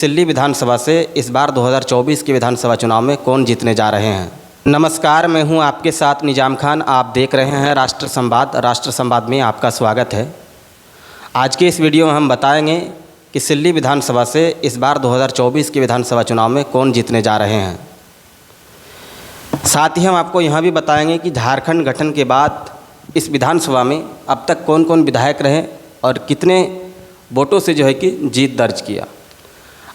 दिल्ली विधानसभा से इस बार 2024 के विधानसभा चुनाव में कौन जीतने जा रहे हैं। नमस्कार, मैं हूं आपके साथ निजाम खान। आप देख रहे हैं राष्ट्र संवाद। राष्ट्र संवाद में आपका स्वागत है। आज के इस वीडियो में हम बताएंगे कि दिल्ली विधानसभा से इस बार 2024 के विधानसभा चुनाव में कौन जीतने जा रहे हैं। साथ ही हम आपको यहां भी बताएंगे कि झारखंड गठन के बाद इस विधानसभा में अब तक कौन कौन विधायक रहे और कितने वोटों से कि जीत दर्ज किया।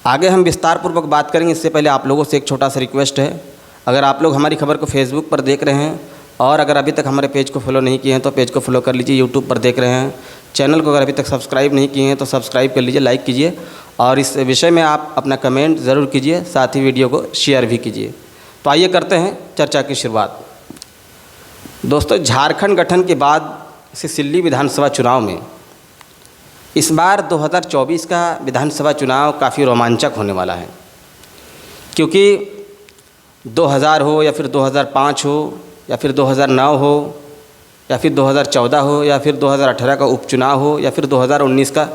आगे हम विस्तार पूर्वक बात करेंगे। इससे पहले आप लोगों से एक छोटा सा रिक्वेस्ट है, अगर आप लोग हमारी खबर को फेसबुक पर देख रहे हैं और अगर अभी तक हमारे पेज को फॉलो नहीं किए हैं तो पेज को फॉलो कर लीजिए। यूट्यूब पर देख रहे हैं, चैनल को अगर अभी तक सब्सक्राइब नहीं किए हैं तो सब्सक्राइब कर लीजिए, लाइक कीजिए और इस विषय में आप अपना कमेंट ज़रूर कीजिए, साथ ही वीडियो को शेयर भी कीजिए। तो आइए करते हैं चर्चा की शुरुआत। दोस्तों, झारखंड गठन के बाद से दिल्ली विधानसभा चुनाव में इस बार 2024 का विधानसभा चुनाव काफ़ी रोमांचक होने वाला है, क्योंकि 2000 हो या फिर 2005 हो या फिर 2009 हो या फिर 2014 हो या फिर 2018 का उपचुनाव हो या फिर 2019 का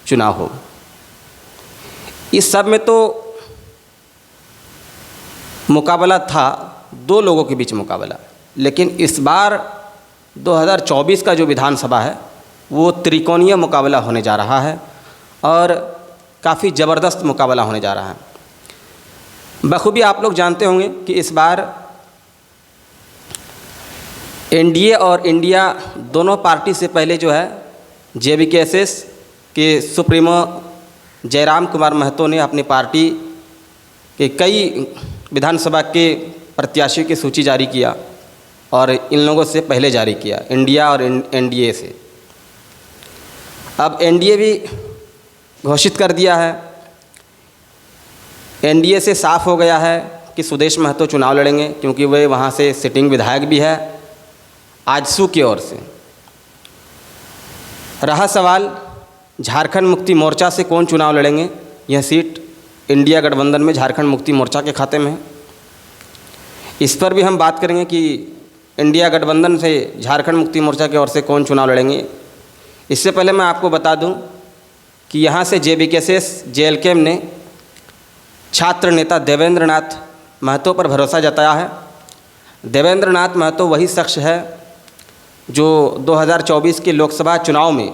चुनाव हो, इस सब में तो मुकाबला था, दो लोगों के बीच मुकाबला। लेकिन इस बार 2024 का जो विधानसभा है वो त्रिकोणीय मुकाबला होने जा रहा है और काफ़ी ज़बरदस्त मुकाबला होने जा रहा है। बखूबी आप लोग जानते होंगे कि इस बार एनडीए और इंडिया दोनों पार्टी से पहले जेवीकेएसएस के सुप्रीमो जयराम कुमार महतो ने अपनी पार्टी के कई विधानसभा के प्रत्याशियों की सूची जारी किया और इन लोगों से पहले जारी किया, इंडिया और एनडीए से। अब एनडीए भी घोषित कर दिया है, एनडीए से साफ हो गया है कि सुदेश महतो चुनाव लड़ेंगे, क्योंकि वे वहाँ से सिटिंग विधायक भी है आजसू की ओर से। रहा सवाल झारखंड मुक्ति मोर्चा से कौन चुनाव लड़ेंगे। यह सीट इंडिया गठबंधन में झारखंड मुक्ति मोर्चा के खाते में है। इस पर भी हम बात करेंगे कि इंडिया गठबंधन से झारखंड मुक्ति मोर्चा की ओर से कौन चुनाव लड़ेंगे। इससे पहले मैं आपको बता दूं कि यहाँ से जेवीकेएसएस जेएलकेएम ने छात्र नेता देवेंद्र नाथ महतो पर भरोसा जताया है। देवेंद्र नाथ महतो वही शख्स है जो 2024 के लोकसभा चुनाव में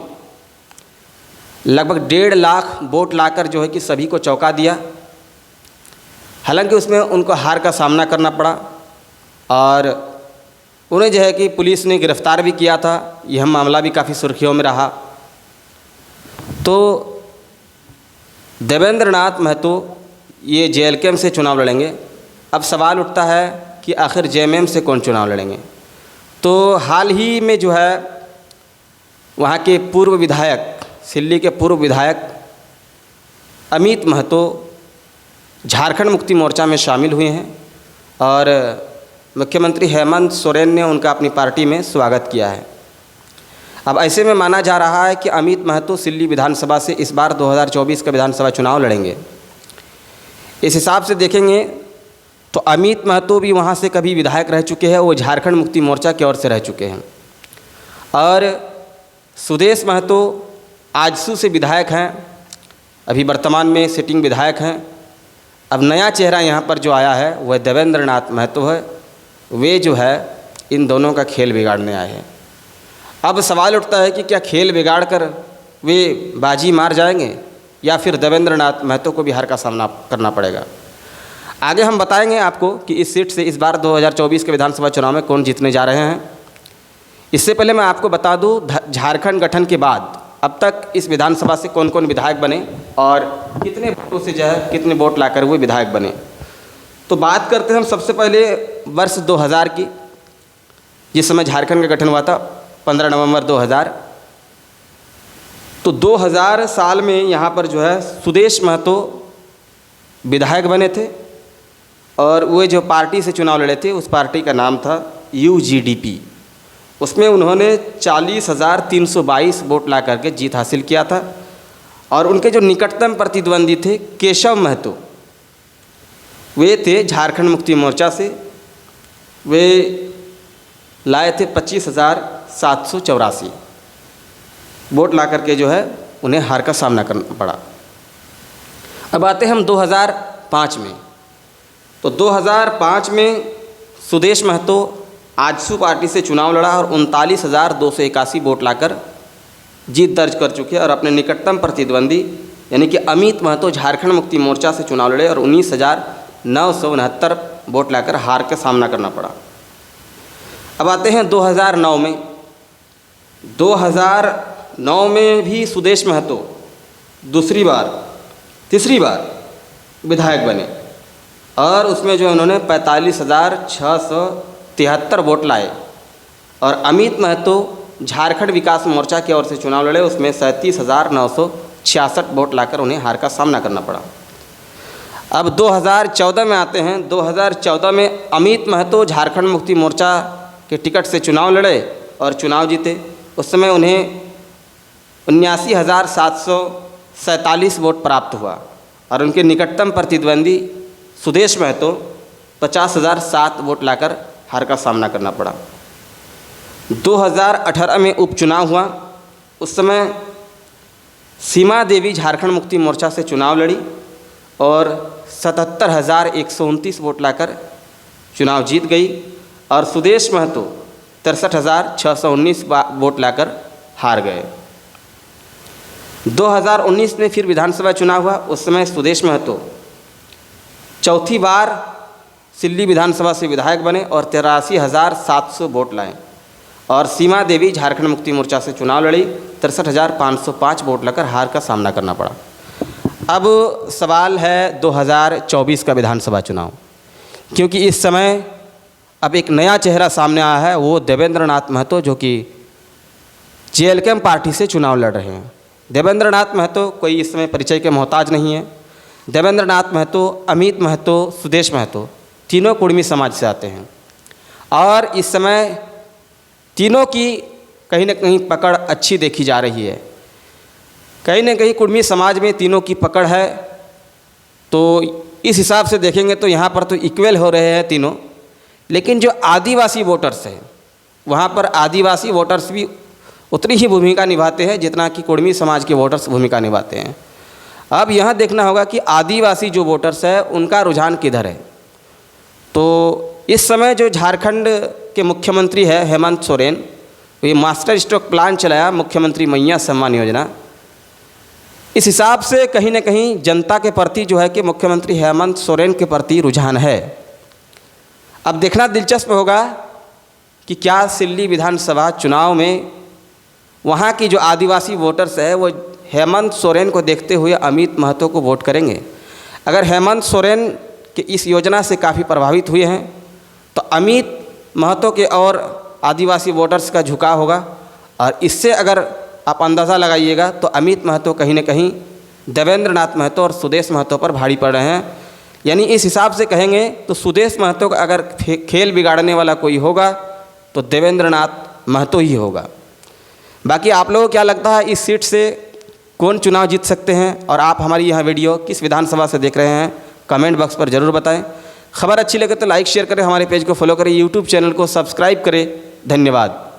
लगभग 1.5 लाख वोट लाकर कि सभी को चौंका दिया। हालांकि उसमें उनको हार का सामना करना पड़ा और उन्हें कि पुलिस ने गिरफ्तार भी किया था। यह मामला भी काफ़ी सुर्खियों में रहा। तो देवेंद्र नाथ महतो ये जेएलकेएम से चुनाव लड़ेंगे। अब सवाल उठता है कि आखिर जेएमएम से कौन चुनाव लड़ेंगे। तो हाल ही में वहाँ के पूर्व विधायक, दिल्ली के पूर्व विधायक अमित महतो झारखंड मुक्ति मोर्चा में शामिल हुए हैं और मुख्यमंत्री हेमंत सोरेन ने उनका अपनी पार्टी में स्वागत किया है। अब ऐसे में माना जा रहा है कि अमित महतो दिल्ली विधानसभा से इस बार 2024 का विधानसभा चुनाव लड़ेंगे। इस हिसाब से देखेंगे तो अमित महतो भी वहाँ से कभी विधायक रह चुके हैं, वो झारखंड मुक्ति मोर्चा की ओर से रह चुके हैं। और सुदेश महतो आजसू से विधायक हैं, अभी वर्तमान में सिटिंग विधायक हैं। अब नया चेहरा यहाँ पर जो आया है वह देवेंद्र नाथ महतो है। वे इन दोनों का खेल बिगाड़ने आए हैं। अब सवाल उठता है कि क्या खेल बिगाड़ कर वे बाजी मार जाएंगे या फिर देवेंद्र नाथ महतो को भी हार का सामना करना पड़ेगा। आगे हम बताएंगे आपको कि इस सीट से इस बार 2024 के विधानसभा चुनाव में कौन जीतने जा रहे हैं। इससे पहले मैं आपको बता दूं, झारखंड गठन के बाद अब तक इस विधानसभा से कौन कौन विधायक बने और कितने वोटों से कितने वोट लाकर वो विधायक बने। तो बात करते हैं हम सबसे पहले वर्ष 2000 की, जिस समय झारखंड का गठन हुआ था 15 नवंबर 2000। तो 2000 साल में यहाँ पर सुदेश महतो विधायक बने थे और वे जो पार्टी से चुनाव लड़े थे उस पार्टी का नाम था यूजीडीपी। उसमें उन्होंने 40,322 वोट ला करके जीत हासिल किया था। और उनके जो निकटतम प्रतिद्वंदी थे केशव महतो, वे थे झारखंड मुक्ति मोर्चा से। वे लाए थे 25,784 वोट ला करके उन्हें हार का सामना करना पड़ा। अब आते हैं हम 2005 में। तो 2005 में सुदेश महतो आजसू पार्टी से चुनाव लड़ा और 39,281 वोट लाकर जीत दर्ज कर चुके और अपने निकटतम प्रतिद्वंदी यानी कि अमित महतो झारखंड मुक्ति मोर्चा से चुनाव लड़े और 19,969 वोट लाकर हार का सामना करना पड़ा। अब आते हैं 2009 में। 2009 में भी सुदेश महतो तीसरी बार विधायक बने और उसमें जो उन्होंने 45,673 वोट लाए और अमित महतो झारखंड विकास मोर्चा की ओर से चुनाव लड़े, उसमें 37,966 वोट लाकर उन्हें हार का सामना करना पड़ा। अब 2014 में आते हैं। 2014 में अमित महतो झारखंड मुक्ति मोर्चा के टिकट से चुनाव लड़े और चुनाव जीते। उस समय उन्हें 79,747 वोट प्राप्त हुआ और उनके निकटतम प्रतिद्वंदी सुदेश महतो 50,007 वोट लाकर हार का सामना करना पड़ा। 2018 में उपचुनाव हुआ। उस समय सीमा देवी झारखंड मुक्ति मोर्चा से चुनाव लड़ी और 77,129 वोट लाकर चुनाव जीत गई और सुदेश महतो 63,619 वोट लाकर हार गए। 2019 में फिर विधानसभा चुनाव हुआ। उस समय सुदेश महतो चौथी बार सिल्ली विधानसभा से विधायक बने और 83,700 वोट लाए और सीमा देवी झारखंड मुक्ति मोर्चा से चुनाव लड़ी। 63,505 वोट लाकर हार का सामना करना पड़ा। अब सवाल है 2024 का विधानसभा चुनाव, क्योंकि इस समय अब एक नया चेहरा सामने आया है, वो देवेंद्र नाथ महतो जो कि JLKM पार्टी से चुनाव लड़ रहे हैं। देवेंद्र नाथ महतो कोई इस समय परिचय के मोहताज नहीं है। देवेंद्र नाथ महतो, अमित महतो, सुदेश महतो तीनों कुर्मी समाज से आते हैं और इस समय तीनों की कहीं न कहीं पकड़ अच्छी देखी जा रही है। कहीं न कहीं कुर्मी समाज में तीनों की पकड़ है। तो इस हिसाब से देखेंगे तो यहाँ पर तो इक्वल हो रहे हैं तीनों, लेकिन जो आदिवासी वोटर्स हैं वहाँ पर आदिवासी वोटर्स भी उतनी ही भूमिका निभाते हैं जितना कि कुर्मी समाज के वोटर्स भूमिका निभाते हैं। अब यहाँ देखना होगा कि आदिवासी जो वोटर्स है उनका रुझान किधर है। तो इस समय जो झारखंड के मुख्यमंत्री है हेमंत सोरेन, ये मास्टर स्ट्रोक प्लान चलाया मुख्यमंत्री मैया सम्मान योजना। इस हिसाब से कहीं न कहीं जनता के प्रति जो है कि मुख्यमंत्री हेमंत सोरेन के प्रति रुझान है। अब देखना दिलचस्प होगा कि क्या सिल्ली विधानसभा चुनाव में वहाँ की जो आदिवासी वोटर्स है वो हेमंत सोरेन को देखते हुए अमित महतो को वोट करेंगे। अगर हेमंत सोरेन के इस योजना से काफ़ी प्रभावित हुए हैं तो अमित महतो के और आदिवासी वोटर्स का झुकाव होगा और इससे अगर आप अंदाज़ा लगाइएगा तो अमित महतो कहीं न कहीं देवेंद्र नाथ महतो और सुदेश महतो पर भारी पड़ रहे हैं। यानी इस हिसाब से कहेंगे तो सुदेश महतो का अगर खेल बिगाड़ने वाला कोई होगा तो देवेंद्र नाथ महतो ही होगा। बाकी आप लोगों को क्या लगता है इस सीट से कौन चुनाव जीत सकते हैं और आप हमारी यह वीडियो किस विधानसभा से देख रहे हैं, कमेंट बॉक्स पर ज़रूर बताएं। खबर अच्छी लगे तो लाइक शेयर करें, हमारे पेज को फॉलो करें, यूट्यूब चैनल को सब्सक्राइब करें। धन्यवाद।